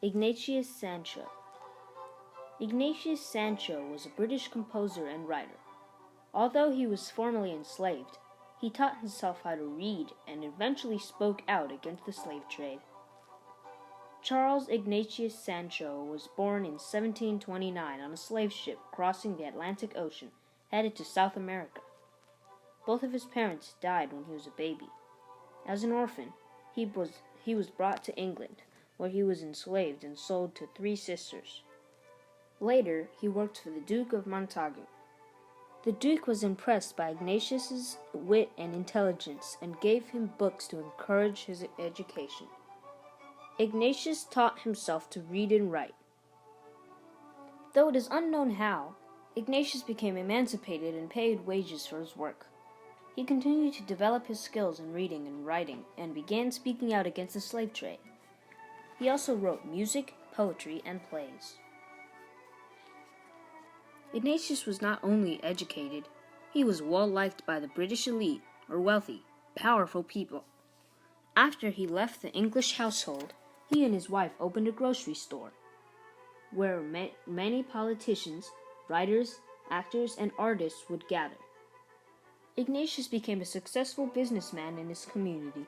Ignatius Sancho. Ignatius Sancho was a British composer and writer. Although he was formerly enslaved, he taught himself how to read and eventually spoke out against the slave trade. Charles Ignatius Sancho was born in 1729 on a slave ship crossing the Atlantic Ocean, headed to South America. Both of his parents died when he was a baby. As an orphan, he was brought to England, where he was enslaved and sold to 3 sisters. Later, he worked for the Duke of Montagu. The Duke was impressed by Ignatius's wit and intelligence and gave him books to encourage his education. Ignatius taught himself to read and write. Though it is unknown how, Ignatius became emancipated and paid wages for his work. He continued to develop his skills in reading and writing and began speaking out against the slave trade. He also wrote music, poetry, and plays. Ignatius was not only educated, he was well liked by the British elite, or wealthy, powerful people. After he left the English household, he and his wife opened a grocery store, where many politicians, writers, actors, and artists would gather. Ignatius became a successful businessman in his community.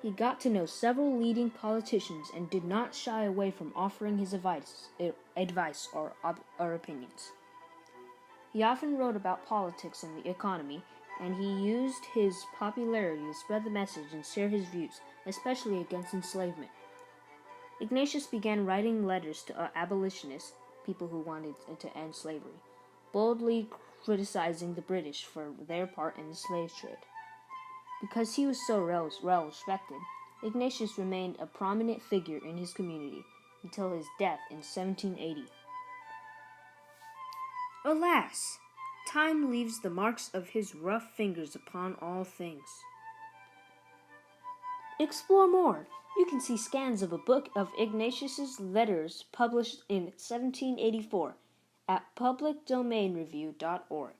He got to know several leading politicians and did not shy away from offering his advice or opinions. He often wrote about politics and the economy, and he used his popularity to spread the message and share his views, especially against enslavement. Ignatius began writing letters to abolitionists, people who wanted to end slavery, boldly criticizing the British for their part in the slave trade. Because he was so well respected, Ignatius remained a prominent figure in his community until his death in 1780. Alas! Time leaves the marks of his rough fingers upon all things. Explore more. You can see scans of a book of Ignatius's letters published in 1784 at publicdomainreview.org.